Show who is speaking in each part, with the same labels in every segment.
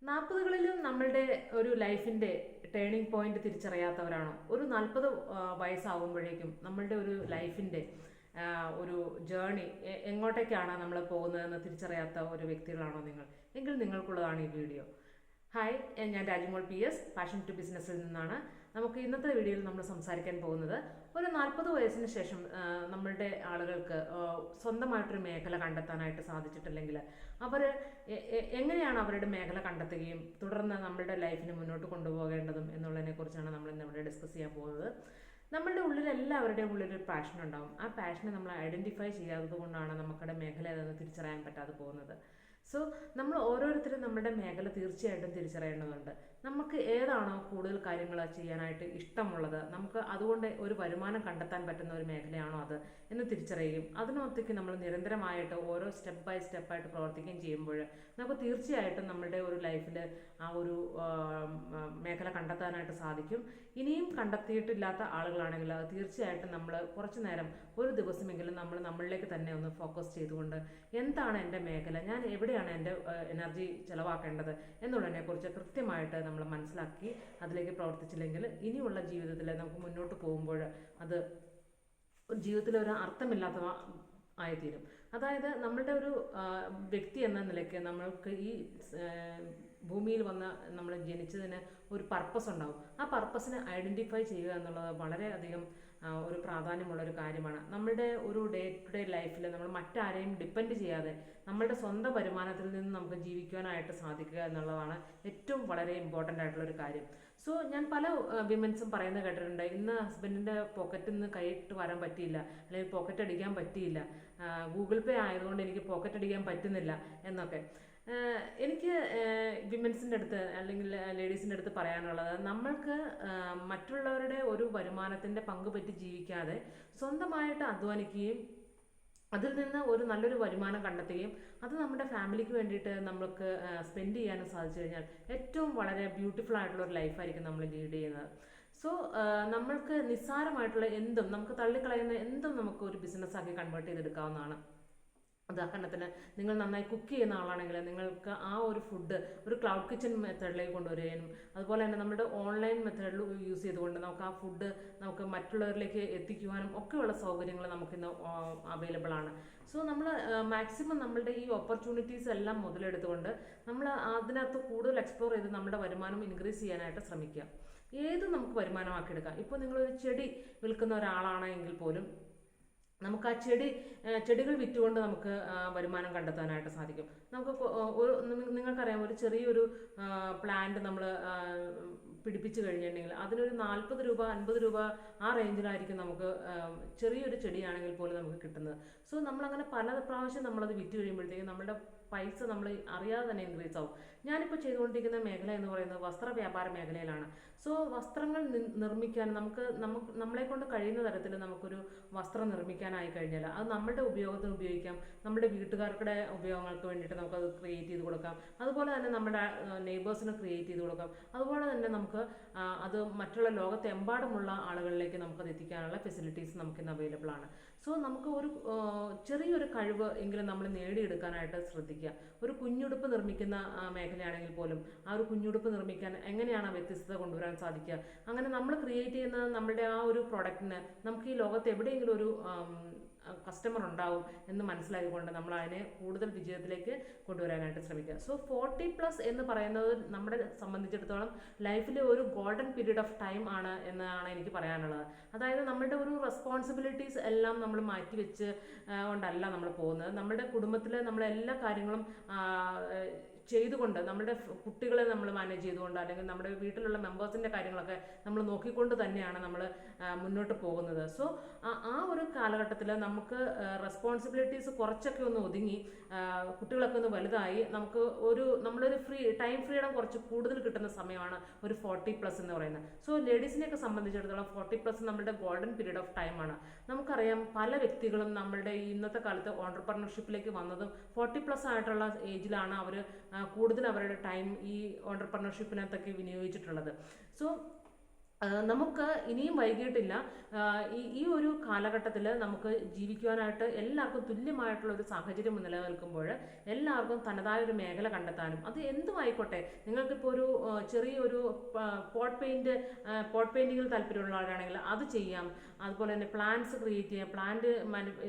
Speaker 1: 40കളിലും നമ്മളുടെ ഒരു ലൈഫിന്റെ ടേണിംഗ് പോയിന്റ് തിരിച്ചറിയാത്തവരാണോ? ഒരു 40 വയസ്സാകുമ്പോഴേക്കും നമ്മളുടെ ഒരു ലൈഫിന്റെ ഒരു ജേണി എങ്ങോട്ടേക്കാണ് നമ്മൾ പോകുന്നതെന്ന് തിരിച്ചറിയാത്ത ഒരു വ്യക്തികളാണോ നിങ്ങൾ? എങ്കിൽ നിങ്ങൾക്കുള്ളതാണ് ഈ വീഡിയോ. ഹായ്, ഞാൻ രാജ്മോൾ PS, പാഷൻ ടു ബിസിനസ്സിൽ നിന്നാണ്. നമുക്ക് ഇന്നത്തെ വീഡിയോയിൽ നമ്മൾ സംസാരിക്കാൻ പോകുന്നത് ഒരു 40 വയസ്സിന് ശേഷം നമ്മളുടെ ആളുകൾക്ക് സ്വന്തമായിട്ടൊരു മേഖല കണ്ടെത്താനായിട്ട് സാധിച്ചിട്ടില്ലെങ്കിൽ അവർ എങ്ങനെയാണ് അവരുടെ മേഖല കണ്ടെത്തുകയും തുടർന്ന് നമ്മളുടെ ലൈഫിന് മുന്നോട്ട് കൊണ്ടുപോകേണ്ടതും എന്നുള്ളതിനെ കുറിച്ചാണ് നമ്മൾ ഇന്നിവിടെ ഡിസ്കസ് ചെയ്യാൻ പോകുന്നത്. നമ്മളുടെ ഉള്ളിൽ എല്ലാവരുടെയും ഉള്ളിലൊരു പാഷൻ ഉണ്ടാവും. ആ പാഷനെ നമ്മൾ ഐഡൻറ്റിഫൈ ചെയ്യാത്തത് കൊണ്ടാണ് നമുക്കുടെ മേഖല അതെന്ന് തിരിച്ചറിയാൻ പറ്റാതെ പോകുന്നത്. സോ നമ്മൾ ഓരോരുത്തരും നമ്മുടെ മേഖല തീർച്ചയായിട്ടും തിരിച്ചറിയേണ്ടതുണ്ട്. നമുക്ക് ഏതാണോ കൂടുതൽ കാര്യങ്ങൾ ചെയ്യാനായിട്ട് ഇഷ്ടമുള്ളത്, നമുക്ക് അതുകൊണ്ട് ഒരു വരുമാനം കണ്ടെത്താൻ പറ്റുന്ന ഒരു മേഖലയാണോ അത് എന്ന് തിരിച്ചറിയുകയും അതിനൊത്തേക്ക് നമ്മൾ നിരന്തരമായിട്ട് ഓരോ സ്റ്റെപ്പ് ബൈ സ്റ്റെപ്പായിട്ട് പ്രവർത്തിക്കുകയും ചെയ്യുമ്പോൾ നമുക്ക് തീർച്ചയായിട്ടും നമ്മുടെ ഒരു ലൈഫിൽ ആ ഒരു മേഖല കണ്ടെത്താനായിട്ട് സാധിക്കും. ഇനിയും കണ്ടെത്തിയിട്ടില്ലാത്ത ആളുകളാണെങ്കിൽ അത് തീർച്ചയായിട്ടും നമ്മൾ കുറച്ചു നേരം ഒരു ദിവസമെങ്കിലും നമ്മളിലേക്ക് തന്നെ ഒന്ന് ഫോക്കസ് ചെയ്തുകൊണ്ട് എന്താണ് എൻ്റെ മേഖല, ഞാൻ എവിടെയാണ് എൻ്റെ എനർജി ചിലവാക്കേണ്ടത് എന്നുള്ളതിനെക്കുറിച്ച് കൃത്യമായിട്ട് നമ്മൾ മനസ്സിലാക്കി അതിലേക്ക് പ്രവർത്തിച്ചില്ലെങ്കിൽ ഇനിയുള്ള ജീവിതത്തിൽ നമുക്ക് മുന്നോട്ട് പോകുമ്പോൾ അത് ജീവിതത്തിൽ ഒരു അർത്ഥമില്ലാത്ത ആയിത്തീരും. അതായത് നമ്മളുടെ ഒരു വ്യക്തി എന്ന നിലയ്ക്ക് നമ്മൾക്ക് ഈ ഭൂമിയിൽ വന്ന് നമ്മൾ ജനിച്ചതിന് ഒരു പർപ്പസ് ഉണ്ടാവും. ആ പർപ്പസിനെ ഐഡൻറ്റിഫൈ ചെയ്യുക എന്നുള്ളത് വളരെയധികം ഒരു പ്രാധാന്യമുള്ളൊരു കാര്യമാണ്. നമ്മളുടെ ഒരു ഡേ ടു ഡേ ലൈഫിൽ നമ്മൾ മറ്റാരെയും ഡിപ്പെൻഡ് ചെയ്യാതെ നമ്മളുടെ സ്വന്തം വരുമാനത്തിൽ നിന്ന് നമുക്ക് ജീവിക്കുവാനായിട്ട് സാധിക്കുക എന്നുള്ളതാണ് ഏറ്റവും വളരെ ഇമ്പോർട്ടൻ്റ് ആയിട്ടുള്ളൊരു കാര്യം. സോ ഞാൻ പല വിമൻസും പറയുന്നത് കേട്ടിട്ടുണ്ട്, ഇന്ന് ഹസ്ബൻഡിൻ്റെ പോക്കറ്റിൽ നിന്ന് കൈയിട്ട് വരാൻ പറ്റിയില്ല, അല്ലെങ്കിൽ പോക്കറ്റ് അടിക്കാൻ പറ്റിയില്ല, ഗൂഗിൾ പേ ആയതുകൊണ്ട് എനിക്ക് പോക്കറ്റ് അടിക്കാൻ പറ്റുന്നില്ല എന്നൊക്കെ. എനിക്ക് വിമൻസിൻ്റെ അടുത്ത് അല്ലെങ്കിൽ ലേഡീസിൻ്റെ അടുത്ത് പറയാനുള്ളത്, നമ്മൾക്ക് മറ്റുള്ളവരുടെ ഒരു വരുമാനത്തിൻ്റെ പങ്ക് പറ്റി ജീവിക്കാതെ സ്വന്തമായിട്ട് അധ്വാനിക്കുകയും അതിൽ നിന്ന് ഒരു നല്ലൊരു വരുമാനം കണ്ടെത്തുകയും അത് നമ്മുടെ ഫാമിലിക്ക് വേണ്ടിയിട്ട് നമ്മൾക്ക് സ്പെൻഡ് ചെയ്യാനും സാധിച്ചു കഴിഞ്ഞാൽ ഏറ്റവും വളരെ ബ്യൂട്ടിഫുൾ ആയിട്ടുള്ള ഒരു ലൈഫായിരിക്കും നമ്മൾ ലീഡ് ചെയ്യുന്നത്. സോ നമ്മൾക്ക് നിസ്സാരമായിട്ടുള്ള എന്തും, നമുക്ക് തള്ളിക്കളയുന്ന എന്തും നമുക്ക് ഒരു ബിസിനസ്സാക്കി കൺവേർട്ട് ചെയ്തെടുക്കാവുന്നതാണ്. ഉദാഹരണത്തിന്, നിങ്ങൾ നന്നായി കുക്ക് ചെയ്യുന്ന ആളാണെങ്കിൽ നിങ്ങൾക്ക് ആ ഒരു ഫുഡ് ഒരു ക്ലൗഡ് കിച്ചൺ മെത്തേഡിലേക്ക് കൊണ്ടുവരികയും അതുപോലെ തന്നെ നമ്മുടെ ഓൺലൈൻ മെത്തേഡിൽ യൂസ് ചെയ്തുകൊണ്ട് നമുക്ക് ആ ഫുഡ് നമുക്ക് മറ്റുള്ളവരിലേക്ക് എത്തിക്കുവാനും ഒക്കെയുള്ള സൗകര്യങ്ങൾ നമുക്കിന്ന് അവൈലബിൾ ആണ്. സോ നമ്മൾ മാക്സിമം നമ്മളുടെ ഈ ഓപ്പർച്യൂണിറ്റീസ് എല്ലാം മുതലെടുത്തുകൊണ്ട് നമ്മൾ അതിനകത്ത് കൂടുതൽ എക്സ്പ്ലോർ ചെയ്ത് നമ്മുടെ വരുമാനം ഇൻക്രീസ് ചെയ്യാനായിട്ട് ശ്രമിക്കുക. ഏത് നമുക്ക് വരുമാനമാക്കിയെടുക്കാം. ഇപ്പോൾ നിങ്ങളൊരു ചെടി വിൽക്കുന്ന ഒരാളാണെങ്കിൽ പോലും നമുക്ക് ആ ചെടികൾ വിറ്റുകൊണ്ട് നമുക്ക് വരുമാനം കണ്ടെത്താനായിട്ട് സാധിക്കും. നമുക്ക് നിങ്ങൾക്കറിയാം, ഒരു ചെറിയൊരു പ്ലാന്റ് നമ്മൾ പിടിപ്പിച്ചു കഴിഞ്ഞിട്ടുണ്ടെങ്കിൽ അതിനൊരു 40 രൂപ 50 രൂപ ആ റേഞ്ചിലായിരിക്കും നമുക്ക് ചെറിയൊരു ചെടിയാണെങ്കിൽ പോലും നമുക്ക് കിട്ടുന്നത്. സോ നമ്മളങ്ങനെ പല പ്രാവശ്യം നമ്മളത് വിറ്റ് കഴിയുമ്പോഴത്തേക്കും നമ്മുടെ പൈസ നമ്മൾ അറിയാതെ തന്നെ ഇൻക്രീസ് ആവും. ഞാനിപ്പോൾ ചെയ്തുകൊണ്ടിരിക്കുന്ന മേഖല എന്ന് പറയുന്നത് വസ്ത്ര വ്യാപാര മേഖലയിലാണ്. സോ വസ്ത്രങ്ങൾ നിർമ്മിക്കാൻ നമ്മളെ കൊണ്ട് കഴിയുന്ന തരത്തിൽ നമുക്കൊരു വസ്ത്രം നിർമ്മിക്കാനായി കഴിഞ്ഞാൽ അത് നമ്മുടെ ഉപയോഗത്തിന് ഉപയോഗിക്കാം, നമ്മുടെ വീട്ടുകാർക്കുടെ ഉപയോഗങ്ങൾക്ക് വേണ്ടിയിട്ട് നമുക്കത് ക്രിയേറ്റ് ചെയ്ത് കൊടുക്കാം, അതുപോലെ തന്നെ നമ്മുടെ നെയ്ബേഴ്സിന് ക്രിയേറ്റ് ചെയ്ത് കൊടുക്കാം, അതുപോലെ തന്നെ നമുക്ക് അത് മറ്റുള്ള ലോകത്തെമ്പാടുമുള്ള ആളുകളിലേക്ക് നമുക്കത് എത്തിക്കാനുള്ള ഫെസിലിറ്റീസ് നമുക്കിന്ന് അവൈലബിൾ ആണ്. സോ നമുക്ക് ഒരു ചെറിയൊരു കഴിവ് എങ്കിലും നമ്മൾ നേടിയെടുക്കാനായിട്ട് ശ്രദ്ധിക്കുക. ഒരു കുഞ്ഞുടുപ്പ് നിർമ്മിക്കുന്ന മേഖലയാണെങ്കിൽ പോലും ആ ഒരു കുഞ്ഞുടുപ്പ് നിർമ്മിക്കാൻ എങ്ങനെയാണ് ആ വ്യത്യസ്തത കൊണ്ടുവരാൻ സാധിക്കുക, അങ്ങനെ നമ്മൾ ക്രിയേറ്റ് ചെയ്യുന്ന നമ്മുടെ ആ ഒരു പ്രൊഡക്റ്റിന് നമുക്ക് ഈ ലോകത്ത് എവിടെയെങ്കിലും ഒരു കസ്റ്റമർ ഉണ്ടാവും എന്ന് മനസ്സിലാക്കിക്കൊണ്ട് നമ്മൾ അതിനെ കൂടുതൽ വിജയത്തിലേക്ക് കൊണ്ടുവരാനായിട്ട് ശ്രമിക്കുക. സോ 40+ എന്ന് പറയുന്നത് നമ്മളെ സംബന്ധിച്ചിടത്തോളം ലൈഫിലെ ഒരു ഗോൾഡൻ പീരീഡ് ഓഫ് ടൈം ആണ് എന്നാണ് എനിക്ക് പറയാനുള്ളത്. അതായത് നമ്മുടെ ഒരു റെസ്പോൺസിബിലിറ്റീസ് എല്ലാം നമ്മൾ മാറ്റിവെച്ച് കൊണ്ടല്ല നമ്മൾ പോകുന്നത്. നമ്മുടെ കുടുംബത്തിൽ നമ്മളെല്ലാ കാര്യങ്ങളും ചെയ്തുകൊണ്ട്, നമ്മുടെ കുട്ടികളെ നമ്മൾ മാനേജ് ചെയ്തുകൊണ്ട്, അല്ലെങ്കിൽ നമ്മുടെ വീട്ടിലുള്ള മെമ്പേഴ്സിൻ്റെ കാര്യങ്ങളൊക്കെ നമ്മൾ നോക്കിക്കൊണ്ട് തന്നെയാണ് നമ്മൾ മുന്നോട്ട് പോകുന്നത്. സോ ആ ഒരു കാലഘട്ടത്തിൽ നമുക്ക് റെസ്പോൺസിബിലിറ്റീസ് കുറച്ചൊക്കെ ഒന്ന് ഒതുങ്ങി കുട്ടികളൊക്കെ ഒന്ന് വലുതായി നമുക്ക് നമ്മളൊരു ടൈം ഫ്രീഡം കുറച്ച് കൂടുതൽ കിട്ടുന്ന സമയമാണ് ഒരു 40+ എന്ന് പറയുന്നത്. സോ ലേഡീസിനെയൊക്കെ സംബന്ധിച്ചിടത്തോളം 40+ നമ്മുടെ ഗോൾഡൻ പീരീഡ് ഓഫ് ടൈമാണ്. നമുക്കറിയാം, പല വ്യക്തികളും നമ്മളുടെ ഇന്നത്തെ കാലത്ത് ഓൺടർപ്രണർഷിപ്പിലേക്ക് വന്നതും 40+ ആയിട്ടുള്ള ഏജിലാണ് അവർ കൂടുതൽ അവരുടെ ടൈം ഈ ഓൺടർപ്രണർഷിപ്പിനകത്തൊക്കെ വിനിയോഗിച്ചിട്ടുള്ളത്. സോ നമുക്ക് ഇനിയും വൈകിട്ടില്ല. ഈ ഒരു കാലഘട്ടത്തിൽ നമുക്ക് ജീവിക്കുവാനായിട്ട് എല്ലാവർക്കും തുല്യമായിട്ടുള്ള ഒരു സാഹചര്യം നിലനിൽക്കുമ്പോൾ എല്ലാവർക്കും തനതായ ഒരു മേഖല കണ്ടെത്താനും, അത് എന്തും ആയിക്കോട്ടെ, നിങ്ങൾക്കിപ്പോൾ ഒരു ചെറിയൊരു പോട്ട് പെയിൻറ്റിങ്ങിൽ താല്പര്യമുള്ളവരാണെങ്കിൽ അത് ചെയ്യാം. അതുപോലെ തന്നെ പ്ലാന്റ്സ് ക്രിയേറ്റ് ചെയ്യാം, പ്ലാന്റ്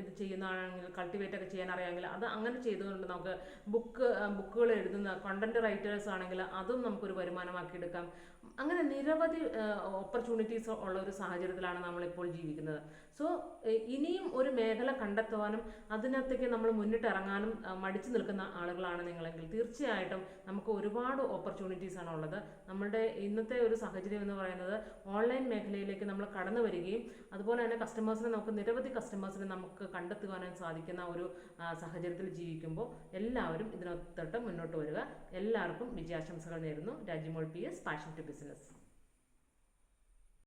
Speaker 1: ഇത് ചെയ്യുന്നതാണെങ്കിൽ, കൾട്ടിവേറ്റ് ഒക്കെ ചെയ്യാൻ അറിയാമെങ്കിൽ അത് അങ്ങനെ ചെയ്തുകൊണ്ട് നമുക്ക് ബുക്കുകൾ എഴുതുന്ന കണ്ടന്റ് റൈറ്റേഴ്സ് ആണെങ്കിൽ അതും നമുക്കൊരു വരുമാനമാക്കി എടുക്കാം. അങ്ങനെ നിരവധി ഓപ്പർച്യൂണിറ്റീസ് ഉള്ള ഒരു സാഹചര്യത്തിലാണ് നമ്മളിപ്പോൾ ജീവിക്കുന്നത്. സോ ഇനിയും ഒരു മേഖല കണ്ടെത്തുവാനും അതിനകത്തേക്ക് നമ്മൾ മുന്നിട്ടിറങ്ങാനും മടിച്ചു നിൽക്കുന്ന ആളുകളാണ് നിങ്ങളെങ്കിൽ തീർച്ചയായിട്ടും നമുക്ക് ഒരുപാട് ഓപ്പർച്യൂണിറ്റീസ് ആണ് ഉള്ളത്. നമ്മളുടെ ഇന്നത്തെ ഒരു സാഹചര്യം എന്ന് പറയുന്നത് ഓൺലൈൻ മേഖലയിലേക്ക് നമ്മൾ കടന്നു വരികയും അതുപോലെ തന്നെ നിരവധി കസ്റ്റമേഴ്സിനെ നമുക്ക് കണ്ടെത്തുവാനും സാധിക്കുന്ന ഒരു സാഹചര്യത്തിൽ ജീവിക്കുമ്പോൾ എല്ലാവരും ഇതിനൊത്തിട്ട് മുന്നോട്ട് വരിക. എല്ലാവർക്കും വിജയാശംസകൾ നേരുന്നു. Rajimol PS, passion to business.